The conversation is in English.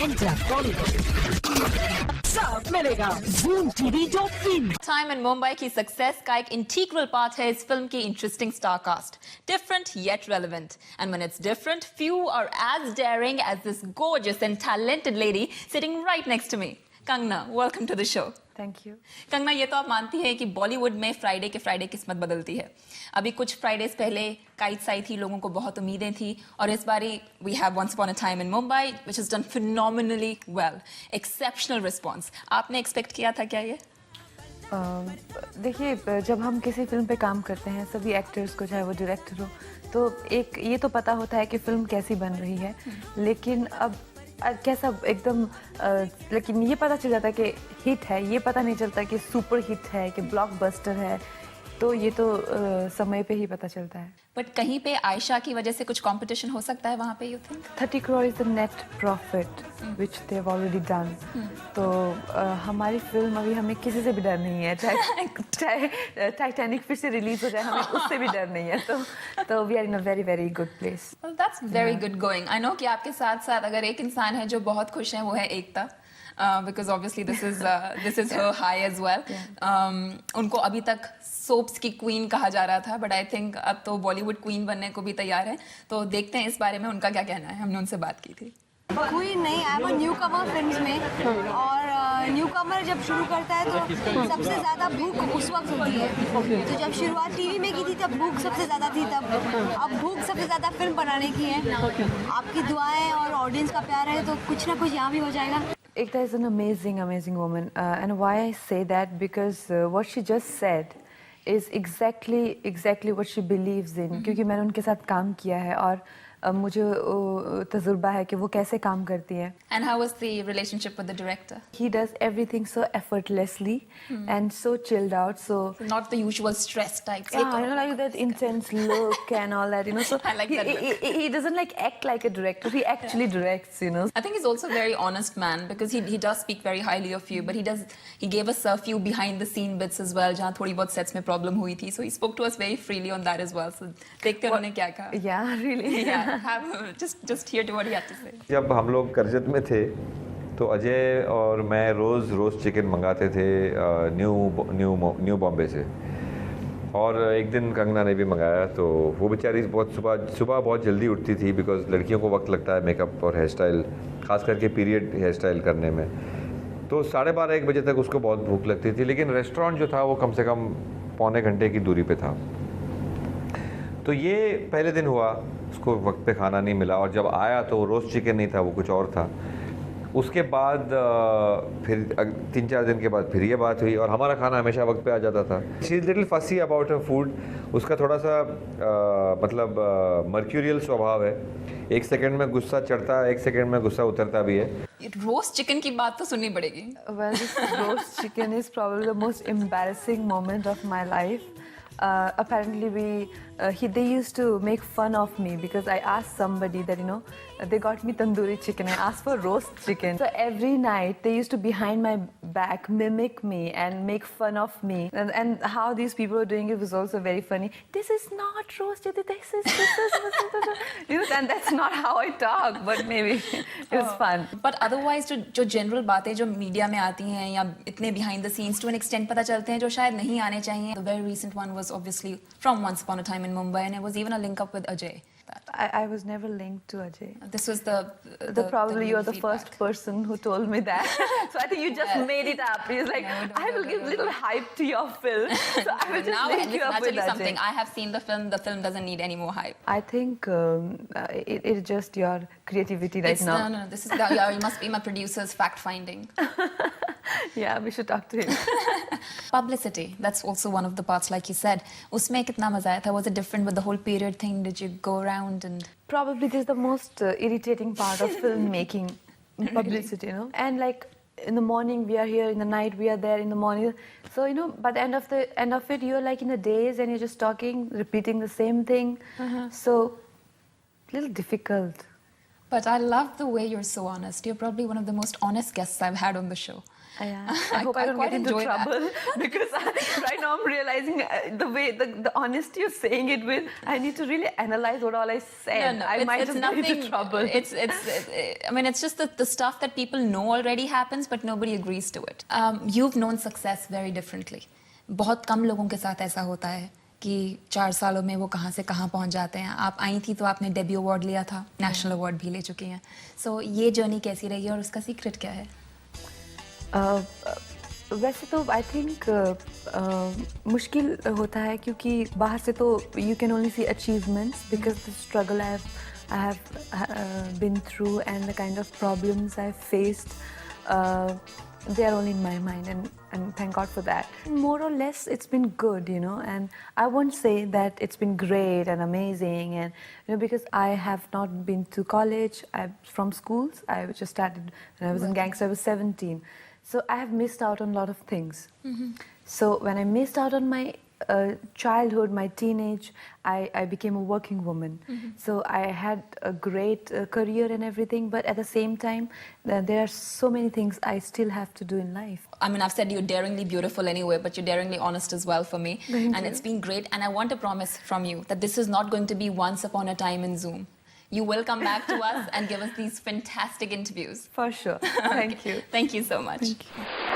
Enter Bollywood. सब मिलेगा zoomtv.in। Time in Mumbai की सक्सेस का एक इंटीग्रल पार्ट है इस फिल्म की interesting star cast, different yet relevant, and when it's different, few are as daring as this gorgeous and talented lady sitting right next to me. Kangna, welcome to the show. Thank you. Kangana, ये तो आप मानती हैं कि बॉलीवुड में Friday के Friday किस्मत बदलती है। अभी कुछ फ्राइडेज पहले काइट्स आई थी, लोगों को बहुत उम्मीदें थी, और इस बारी we have once upon a time in Mumbai which has done phenomenally well, exceptional response. आपने एक्सपेक्ट किया था क्या ये? देखिए, जब हम किसी फिल्म पे काम करते हैं, सभी एक्टर्स को, चाहे वो डायरेक्टर हो, तो एक ये तो पता होता है कि फिल्म कैसी बन रही है, लेकिन अब कैसा एकदम लेकिन ये पता चल जाता है कि हिट है, ये पता नहीं चलता कि सुपर हिट है, कि ब्लॉकबस्टर है, तो ये तो समय पे ही पता चलता है। बट कहीं पे आयशा की वजह से कुछ कंपटीशन हो सकता है वहाँ पे, you think? 30 crore is the net profit which they have already done। तो हमारी फिल्म अभी, हमें किसी से भी डर नहीं है, चाहे टाइटैनिक फिर से रिलीज हो जाए, हमें उससे भी डर नहीं है, तो we are in a very very good place. Well, that's very good going. I know कि आपके साथ साथ अगर एक इंसान है जो बहुत खुश है, वो है एकता, because obviously this is her high as well. उनको अभी तक सोप्स की क्वीन कहा जा रहा था, बट आई थिंक अब तो बॉलीवुड क्वीन बनने को भी तैयार है, तो देखते हैं इस बारे में उनका क्या कहना है। हमने उनसे बात की थी। क्वीन नहीं, I am a new Qamar film में, और न्यू कमर जब शुरू करता है तो सबसे ज़्यादा भूख उस वक्त होती है। तो जब शुरुआत टीवी में की थी तब भूख सबसे ज़्यादा थी, तब अब भूख सबसे ज़्यादा फिल्म बनाने की है। आपकी दुआएं और ऑडियंस का प्यार है तो कुछ ना कुछ यहाँ भी हो जाएगा। Ekta is an amazing woman, and why I say that, because what she just said is exactly what she believes in। क्योंकि मैंने उनके साथ काम किया है और मुझे तजुर्बा है कि वो कैसे काम करती हैं। And how was the relationship with the director? He does everything so effortlessly and so chilled out, so Not the usual stress type. yeah, you know, like that intense look and all that, you know. So I like that look. he doesn't like act like a director. He actually directs, you know. I think he's also a very honest man, because he does speak very highly of you, but he gave us a few behind the scene bits as well, जहाँ थोड़ी बहुत sets में problem हुई थी, so he spoke to us very freely on that as well. So देखते हैं उन्होंने क्या कहा। Yeah, really. Yeah, just hear to what he had to say. जब हम लोग करजत में थे तो अजय और मैं रोज़ चिकन मंगाते थे न्यू बॉम्बे से, और एक दिन कंगना ने भी मंगाया, तो वो बेचारी बहुत सुबह बहुत जल्दी उठती थी, बिकॉज लड़कियों को वक्त लगता है मेकअप और हेयर स्टाइल, ख़ास करके पीरियड हेयर स्टाइल करने में, तो 12:30-1 बजे तक उसको बहुत भूख लगती थी, लेकिन रेस्टोरेंट जो था वो कम से कम पौने घंटे की दूरी पे था। तो ये पहले दिन हुआ, उसको वक्त पे खाना नहीं मिला, और जब आया तो रोस्ट चिकन नहीं था, वो कुछ और था। उसके बाद फिर 3-4 दिन के बाद फिर ये बात हुई, और हमारा खाना हमेशा वक्त पे आ जाता था। शी इज़ लिटिल फसी अबाउट हर फूड। उसका थोड़ा सा मतलब मर्क्यूरियल स्वभाव है, 1 सेकंड में गुस्सा चढ़ता है, 1 सेकंड में गुस्सा उतरता भी है। रोस्ट चिकन की बात तो सुननी पड़ेगी। Well, this roast chicken is probably the most embarrassing moment of my life। Apparently they used to make fun of me because I asked somebody that, you know, they got me tandoori chicken. I asked for roast chicken. So every night they used to behind my back mimic me and make fun of me. And how these people were doing it was also very funny. This is not roasted. This is you know, and that's not how I talk. But maybe it was fun. But otherwise जो general बातें जो media में आती हैं या इतने behind the scenes to an extent पता चलते हैं जो शायद नहीं आने चाहिए. The very recent one was obviously from Once Upon a Time in Mumbai, and it was even a link up with Ajay. I was never linked to Ajay. This was the probably you're the feedback. first person who told me that. So I think you just made it up. He's like, No, I will give little hype to your film. So I will just Now link you I'll up tell with you Ajay. something. I have seen the film. The film doesn't need any more hype. I think it's just your creativity right now. No. This is yeah, you must be my producer's fact finding. Yeah, we should talk to him. Publicity. That's also one of the parts, like you said. उसमें कितना मजा आया था? Was it different with the whole period thing? Did you go around and? Probably this is the most irritating part of filmmaking, publicity, you know. And like in the morning we are here, in the night we are there, in the morning. So, you know, by the end of it, you're like in a daze and you're just talking, repeating the same thing. So, little difficult. But I love the way you're so honest. You're probably one of the most honest guests I've had on the show. I hope I don't quite get into enjoy that. trouble because right now I'm realizing the way the honesty you're saying it with. I need to really analyze what all I said. No, I it's, might it's just nothing. get into trouble. I mean, it's just the stuff that people know already happens, but nobody agrees to it. You've known success very differently. बहुत कम लोगों के साथ ऐसा होता है कि 4 सालों में वो कहाँ से कहाँ पहुँच जाते हैं. आप आई थी तो आपने डेब्यू अवार्ड लिया था, नेशनल अवार्ड भी ले चुकी हैं. So ये जर्नी कैसी रही है और उसका सीक्रेट क्या है? वैसे तो आई थिंक मुश्किल होता है क्योंकि बाहर से तो you can only see achievements because the struggle I have been through and the kind of problems I faced they are only in my mind and thank God for that. More or less it's been good, you know, and I won't say that it's been great and amazing and you know because I have not been to college. From schools I just started when I was in Gangster. I was 17, so I have missed out on a lot of things. So when I missed out on my childhood, my teenage, I became a working woman. So I had a great career and everything, but at the same time, there are so many things I still have to do in life. I mean, I've said you're daringly beautiful anyway, but you're daringly honest as well for me. And it's been great. And I want a promise from you that this is not going to be once upon a time in Zoom. You will come back to us and give us these fantastic interviews. For sure. Thank you. Thank you so much. Thank you.